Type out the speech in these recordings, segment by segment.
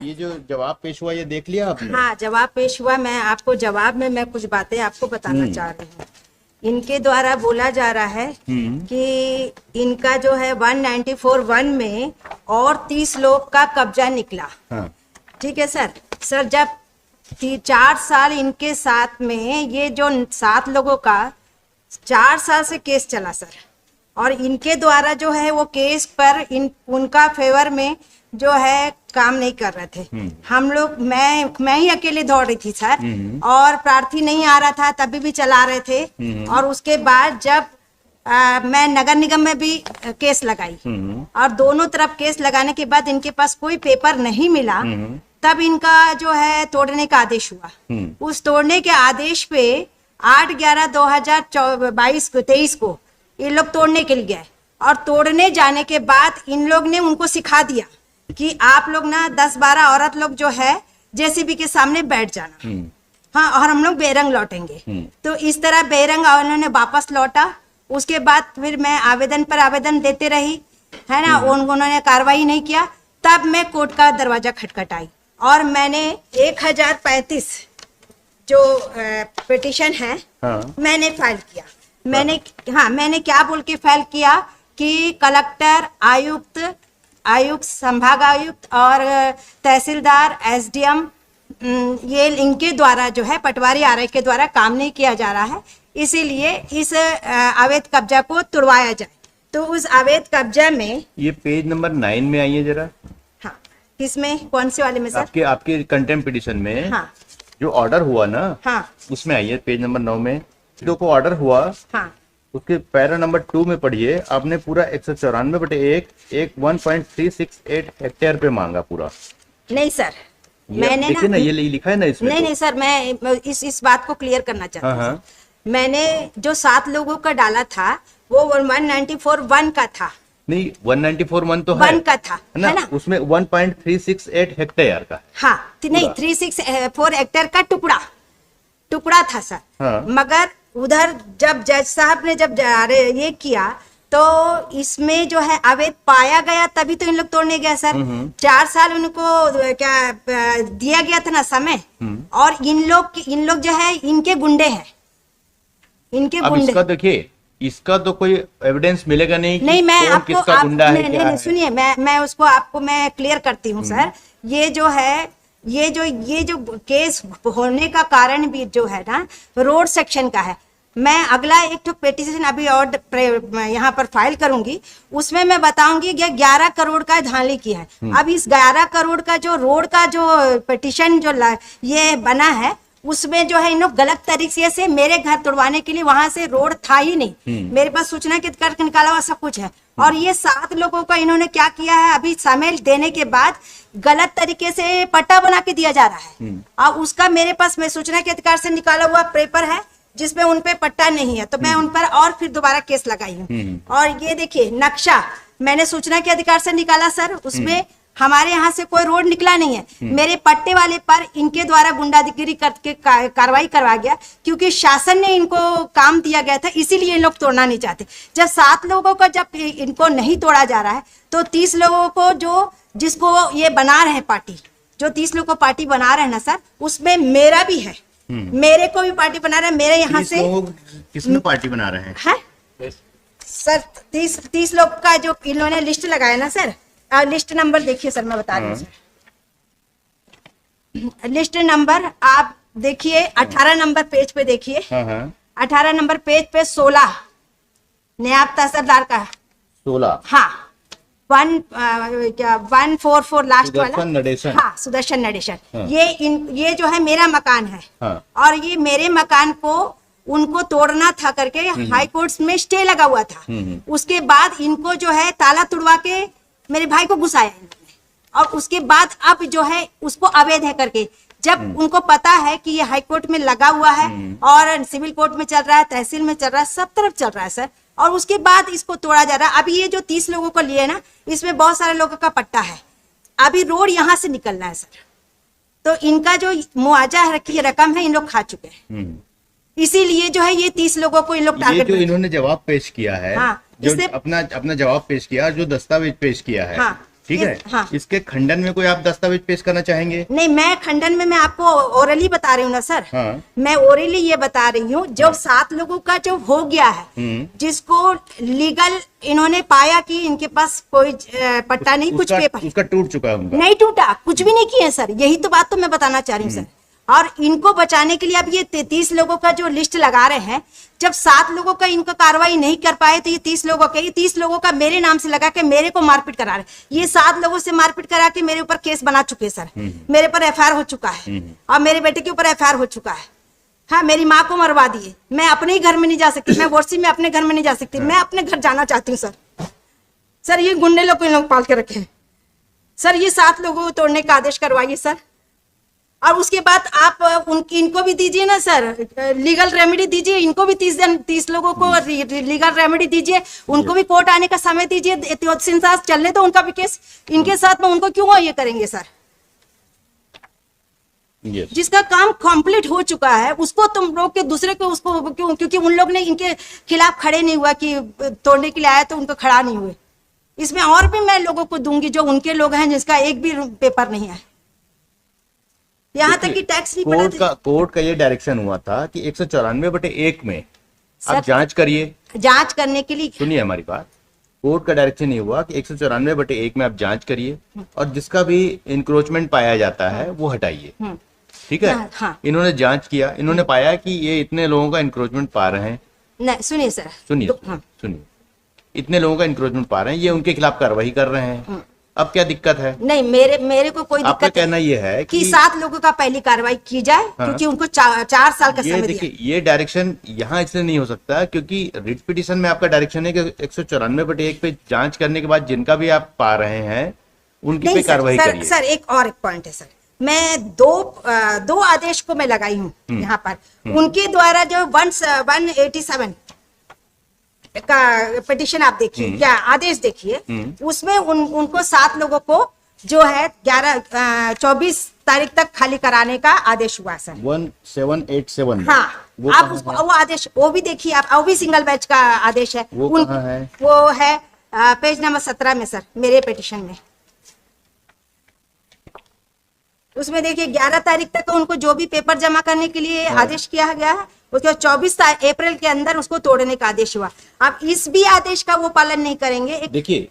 ये जो जवाब पेश हुआ ये देख लिया आपने? हाँ, जवाब पेश हुआ। मैं आपको जवाब में मैं कुछ बातें आपको बताना चाह रही हूँ। इनके द्वारा बोला जा रहा है कि इनका जो है 194(1) में और 30 लोग का कब्जा निकला। हाँ। ठीक है सर। सर जब 4 साल इनके साथ में ये जो 7 लोगों का 4 साल से केस चला सर, और इनके द्वारा जो है वो केस पर उनका फेवर में जो है काम नहीं कर रहे थे। हम लोग मैं ही अकेले दौड़ रही थी सर, और प्रार्थी नहीं आ रहा था तभी भी चला रहे थे। और उसके बाद जब मैं नगर निगम में भी केस लगाई, और दोनों तरफ केस लगाने के बाद इनके पास कोई पेपर नहीं मिला, तब इनका जो है तोड़ने का आदेश हुआ। उस तोड़ने के आदेश पे 8/11/2023 को ये लोग तोड़ने के लिए गए, और तोड़ने जाने के बाद इन लोग ने उनको सिखा दिया कि आप लोग ना 10-12 औरत लोग जो है जेसीबी के सामने बैठ जाना, हाँ, और हम लोग बेरंग लौटेंगे। तो इस तरह बेरंग उन्होंने वापस लौटा। उसके बाद फिर मैं आवेदन पर आवेदन देते रही, है ना, उन्होंने कार्रवाई नहीं किया। तब मैं कोर्ट का दरवाजा खटखटाई, और मैंने 1035 जो पिटिशन है, मैंने फाइल किया। मैंने क्या बोल के फाइल किया कि कलेक्टर, आयुक्त, संभाग आयुक्त और तहसीलदार, एसडीएम, ये इनके द्वारा जो है पटवारी आरआई के द्वारा काम नहीं किया जा रहा है, इसीलिए इस अवैध कब्जा को तुड़वाया जाए। तो उस अवैध कब्जा में ये पेज नंबर 9 में आइए जरा। हाँ, किसमें, कौन से वाले में सर? आपके कंटेम्प्ट पिटीशन में। हाँ, जो ऑर्डर हुआ ना, हाँ, उसमें आइए पेज नंबर 9 में जो को ऑर्डर हुआ, हाँ, उसके पैरा नंबर 2 में पढ़िए। आपने पूरा 194/1 1.368 हेक्टेयर पे मांगा पूरा। नहीं सर, मैंने ना ये लिखा है ना इसमें। नहीं नहीं सर, मैं इस बात को क्लियर करना चाहता हूँ। हाँ। मैंने जो 7 लोगों का डाला था वो 194(1) का था। नहीं, 194(1) तो है, 1 का था, है ना? उसमें 1.368 हेक्टेयर का। हाँ, नहीं, 364 हेक्टेयर का टुकड़ा था सर। हाँ। मगर उधर जब जज साहब ने जब ये किया तो इसमें जो है अवैध पाया गया, तभी तो इन लोग तोड़ने गए सर। 4 साल उनको क्या दिया गया था ना समय, और इन लोग जो है इनके गुंडे हैं, इनके गुंडे। इसका देखिए, इसका तो कोई एविडेंस मिलेगा नहीं। नहीं, मैं आपको किसका गुंडा है, क्या है? सुनिए, मैं उसको आपको मैं क्लियर करती हूँ सर। ये जो है ये जो केस होने का कारण भी जो है ना, रोड सेक्शन का है। मैं अगला एक तो पिटीशन अभी और यहाँ पर फाइल करूंगी, उसमें मैं बताऊंगी कि 11 करोड़ का धांधली की है। अब इस 11 करोड़ का जो रोड का जो पिटीशन जो ये बना है, उसमें जो है इन लोग गलत तरीके से मेरे घर तोड़वाने के लिए, वहां से रोड था ही नहीं, मेरे पास सूचना के कर निकाला हुआ सब कुछ है। और ये 7 लोगों का इन्होंने क्या किया है, अभी समय देने के बाद गलत तरीके से पट्टा बना के दिया जा रहा है, और उसका मेरे पास मैं सूचना के अधिकार से निकाला हुआ पेपर है जिसमें उन पे पट्टा नहीं है, तो मैं उन पर और फिर दोबारा केस लगाई हूँ। और ये देखिए नक्शा मैंने सूचना के अधिकार से निकाला सर, उसमें हमारे यहाँ से कोई रोड निकला नहीं है। मेरे पट्टे वाले पर इनके द्वारा गुंडागिरी करके कार्रवाई करवा गया, क्योंकि शासन ने इनको काम दिया गया था, इसीलिए इन लोग तोड़ना नहीं चाहते। जब 7 लोगों को जब इनको नहीं तोड़ा जा रहा है, तो 30 लोगों को जिसको ये बना रहे पार्टी, जो 30 लोगों को पार्टी बना रहे हैं ना सर, उसमें मेरा भी है। मेरे को भी पार्टी बना रहे हैं। मेरे यहाँ से किसमें पार्टी बना रहे हैं सर? 30 लोग का जो इन्होंने लिस्ट लगाया ना सर, लिस्ट नंबर देखिए सर, मैं बता रही हूँ सर। लिस्ट नंबर आप देखिए, 18 नंबर पेज पे देखिए। 18 नंबर पेज पे 16 नायब तहसीलदार का 16, हाँ, 144 लास्ट वाला, हाँ, सुदर्शन नडेशन। हाँ। ये जो है मेरा मकान है। हाँ। और ये मेरे मकान को उनको तोड़ना था करके हाई कोर्ट में स्टे लगा हुआ था। उसके बाद इनको जो है ताला तुड़वा के मेरे भाई को घुसाया इन्होंने, और उसके बाद अब जो है उसको अवैध है करके, जब उनको पता है कि ये हाई कोर्ट में लगा हुआ है और सिविल कोर्ट में चल रहा है, तहसील में चल रहा है, सब तरफ चल रहा है सर, और उसके बाद इसको तोड़ा जा रहा है। अभी ये जो 30 लोगों को लिए ना, इसमें बहुत सारे लोगों का पट्टा है। अभी रोड यहाँ से निकलना है सर, तो इनका जो मुआवजा की रकम है इन लोग खा चुके हैं, इसीलिए जो है ये 30 लोगों को इन लोग टारगेट। जो इन्होंने जवाब पेश किया है, हाँ, जो अपना जवाब पेश किया, जो दस्तावेज पेश किया है, हाँ, ठीक है। हाँ। इसके खंडन में कोई आप दस्तावेज पेश करना चाहेंगे? नहीं, मैं खंडन में मैं आपको ओरली बता रही हूँ ना सर। हाँ। मैं ओरली ये बता रही हूँ, जो 7 लोगों का जो हो गया है, जिसको लीगल इन्होंने पाया कि इनके पास कोई पट्टा नहीं, कुछ पेपर उसका टूट चुका है उनका। नहीं टूटा, कुछ भी नहीं किए सर, यही तो बात तो मैं बताना चाह रही हूँ सर। और इनको बचाने के लिए अब ये 30 लोगों का जो लिस्ट लगा रहे हैं, जब 7 लोगों का इनको कार्रवाई नहीं कर पाए तो ये 30 लोगों का मेरे नाम से लगा के मेरे को मारपीट करा रहे। ये 7 लोगों से मारपीट करा के मेरे ऊपर केस बना चुके सर। मेरे पर एफआईआर हो चुका है और मेरे बेटे के ऊपर एफआईआर हो चुका है। हाँ, मेरी माँ को मरवा दिए, मैं अपने ही घर में नहीं जा सकती, मैं वर्सी में अपने घर में नहीं जा सकती, मैं अपने घर जाना चाहती हूँ सर। सर ये गुंडे लोग को इन लोग पाल के रखे हैं सर। ये 7 लोगों को तोड़ने का आदेश करवाइए सर, और उसके बाद आप इनको भी दीजिए ना सर, लीगल रेमेडी दीजिए। इनको भी 30 लोगों को लीगल रेमेडी दीजिए, उनको भी कोर्ट आने का समय दीजिए, चलने दो उनका भी केस। इनके साथ में उनको क्यों ये करेंगे सर? जिसका काम कंप्लीट हो चुका है उसको तुम लोग के दूसरे को उसको क्यों? क्योंकि उन लोग ने इनके खिलाफ खड़े नहीं हुआ कि तोड़ने के लिए आया तो उनको खड़ा नहीं हुए। इसमें और भी मैं लोगों को दूंगी जो उनके लोग हैं जिसका एक भी पेपर नहीं है, यहाँ तक कि टैक्स नहीं पड़ा। कोर्ट का ये डायरेक्शन हुआ था कि 194/1 में आप जांच करिए। जांच करने के लिए सुनिए हमारी बात, कोर्ट का डायरेक्शन ये हुआ कि 194/1 में आप जांच करिए और जिसका भी इंक्रोचमेंट पाया जाता है वो हटाइए। ठीक है। हाँ। इन्होंने जांच किया, इन्होंने पाया कि ये इतने लोगों का इंक्रोचमेंट पा रहे हैं। नहीं, सुनिए सर, सुनिए, इतने लोगों का इंक्रोचमेंट पा रहे हैं, ये उनके खिलाफ कार्रवाई कर रहे हैं। अब क्या दिक्कत है? नहीं, मेरे को कोई दिक्कत कहना ये है कि 7 लोगों का पहली कार्रवाई की जाए। हाँ। क्योंकि उनको 4 साल का समय दिया। ये डायरेक्शन यहाँ इसलिए नहीं हो सकता क्योंकि रिट पिटीशन में आपका डायरेक्शन है कि 194/1 पे जांच करने के बाद जिनका भी आप पा रहे हैं उनकी पे कार्रवाई करिए। सर एक और एक पॉइंट है सर, मैं दो आदेश को मैं लगाई हूँ यहाँ पर। उनके द्वारा जो 187 का पिटीशन आप देखिए, क्या आदेश देखिए, उसमें उनको 7 लोगों को जो है 24 तारीख तक खाली कराने का आदेश हुआ सर। 1787। हाँ, आप उसको वो आदेश वो भी देखिए आप, वो भी सिंगल बैच का आदेश है। वो है पेज नंबर 17 में सर, मेरे पिटीशन में। उसमें देखिए 11 तारीख तक उनको जो भी पेपर जमा करने के लिए आदेश किया गया है, उसके 24 अप्रैल के अंदर उसको तोड़ने का आदेश हुआ। आप इस भी आदेश का वो पालन नहीं करेंगे। देखिए,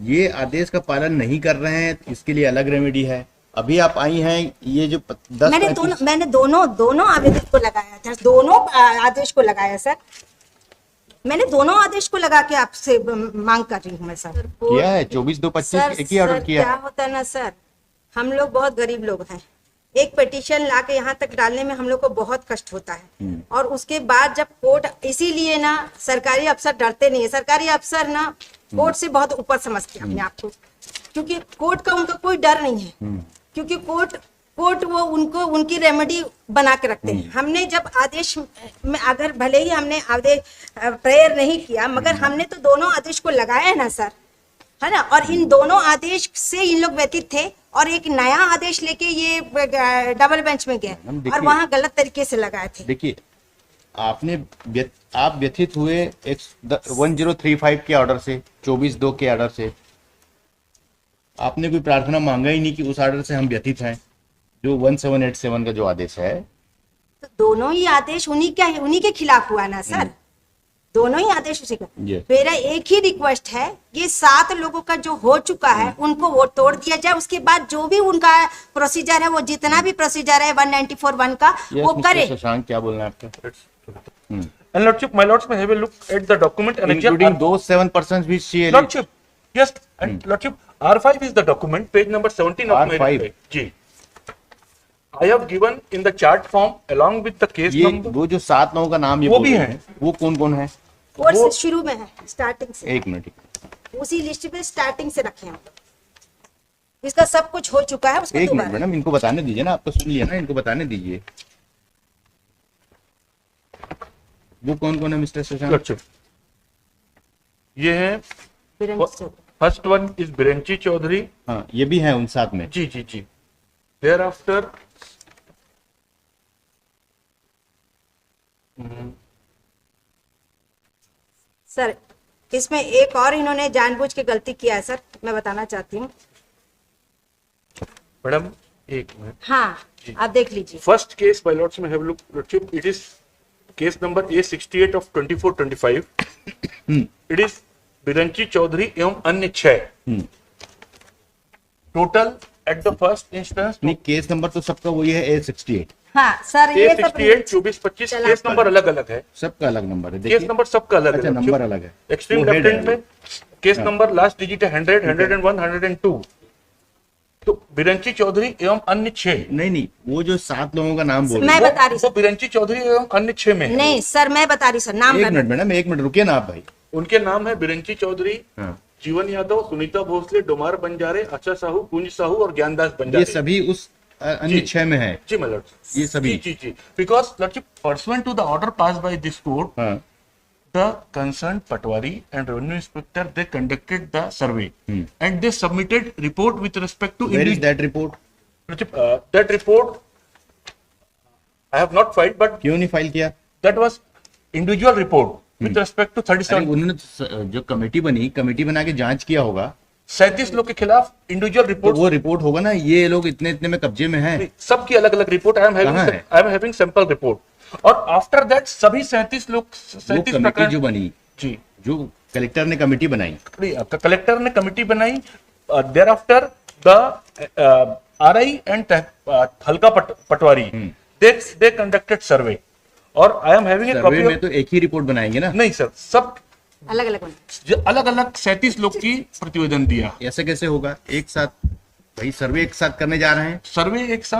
ये आदेश का पालन नहीं कर रहे हैं, इसके लिए अलग रेमेडी है। अभी आप आई हैं, ये जो 10 मैंने दोनों आवेदन को लगाया था, दोनों आदेश को लगाया सर। मैंने दोनों आदेश को लगा के आपसे मांग कर रही हूँ मैं सर। किया है 24/2/25 एक ही ऑर्डर किया। क्या होता है ना सर, हम लोग बहुत गरीब लोग हैं, एक पिटीशन लाके यहाँ तक डालने में हम लोग को बहुत कष्ट होता है। और उसके बाद जब कोर्ट, इसीलिए ना सरकारी अफसर डरते नहीं है। सरकारी अफसर ना कोर्ट से बहुत ऊपर समझते हैं अपने आप को, क्योंकि कोर्ट का उनका कोई डर नहीं है। क्योंकि कोर्ट वो उनको उनकी रेमेडी बना के रखते हैं। हमने जब आदेश में, अगर भले ही हमने आदेश प्रेयर नहीं किया, मगर हमने तो दोनों आदेश को लगाया है ना सर, है ना। और इन दोनों आदेश से इन लोग व्यतीत थे और एक नया आदेश लेके ये डबल बेंच में गए और वहां गलत तरीके से लगाए थे। देखिए, आप व्यथित हुए 1035 के ऑर्डर से, 24/2 के ऑर्डर से। आपने कोई प्रार्थना मांगा ही नहीं कि उस ऑर्डर से हम व्यथित हैं, जो 1787 का जो आदेश है। तो दोनों ही आदेश उन्हीं के खिलाफ हुआ ना सर, दोनों ही आदेश उसी का। मेरा एक ही रिक्वेस्ट है, ये 7 लोगों का जो हो चुका है उनको वो तोड़ दिया जाए। उसके बाद जो भी उनका प्रोसीजर है, वो जितना भी प्रोसीजर है 194(1) का वो करे। शशांक, क्या बोलना है आपका? And Lordship, my lords may have a look at the document and including those 7 persons which she Lordship, yes, and Lordship, R5 is the document, page number 17 of my report. Ji, I have given in the chart form along with the case number. वो जो 7 लोगों का नाम ये वो भी है, वो कौन है? वो शुरू में है, स्टार्टिंग से। एक मिनट, उसी लिस्ट पे स्टार्टिंग से रखे हैं। इसका सब कुछ हो चुका है। एक मिनट मैडम, इनको बताने दीजिए ना, आप तो सुन लिया ना, इनको बताने दीजिए। वो कौन है मिस्टर शशांक? ये है, फर्स्ट वन इज बिरेंची चौधरी। हाँ, ये भी है उन 7 में। जी। देयर आफ्टर सर, इसमें एक और इन्होंने जानबूझ के गलती किया है सर, मैं बताना चाहती हूँ। मैडम एक मिनट, हाँ आप देख लीजिए। फर्स्ट केस बाय लॉर्ड्स में have look lordship, it is case number A68 of 2425, it is Biranchi Chaudhary एवं अन्य 6, total at the first instance. नहीं, केस नंबर तो सबका वही है A68, हाँ सर ये सब A68 2425 केस नंबर अलग अलग है, सबका अलग नंबर है। केस नंबर सबका अलग अच्छा, है, नंबर अलग है। एक्सट्रीम वो head लेफ्ट हैंड है। में केस नंबर लास्ट डिजिट है 100, 101, 102। तो बिरंची चौधरी एवं अन्य 6, नहीं, वो जो 7 लोगों का नाम बोल मैं रहे बता रही वो बिरंची चौधरी एवं अन्य 6 में है। नहीं सर मैं बता रही सर नाम एक मैं मिनट मैडम, एक मिनट रुकिए ना आप भाई। उनके नाम है बिरंची चौधरी, हाँ, जीवन यादव, सुनीता भोसले, डोमार बंजारे, आशा साहू, कुंज साहू और ज्ञानदास ये बंजारे। सभी उस अन्य 6 में है। जी my lord, ये सभी? जी because lordship pursuant to the order passed by this court, हाँ, the concerned Patwari and revenue inspector, they conducted the survey and they submitted report with respect to where is that report? Lordship, that report I have not filed, but क्यों नहीं file किया? that was individual report with respect to अरे 37 उन्होंने जो committee बनी, committee बना के जांच किया होगा, 37 लोग के खिलाफ इंडिविजुअल तो रिपोर्ट। वो रिपोर्ट होगा ना, ये लोग इतने इतने में कब्जे में हैं। सबकी अलग अलग report, I am having sample report. और आफ्टर दैट सभी 37 लोग, वो 37 कमेटी प्रकरण जो बनी, जी, जो कलेक्टर ने कमेटी बनाई, कलेक्टर ने कमिटी बनाई, thereafter the RI and halka patwari, they conducted survey, और I am having a survey copy में तो एक ही रिपोर्ट बनाएंगे ना। नहीं सर, सब अलग अलग अलग अलग 37 लोग की प्रतिवेदन दिया। ऐसे कैसे होगा एक साथ? भाई सर्वे एक साथ करने जा रहे हैं। सर्वे एक साथ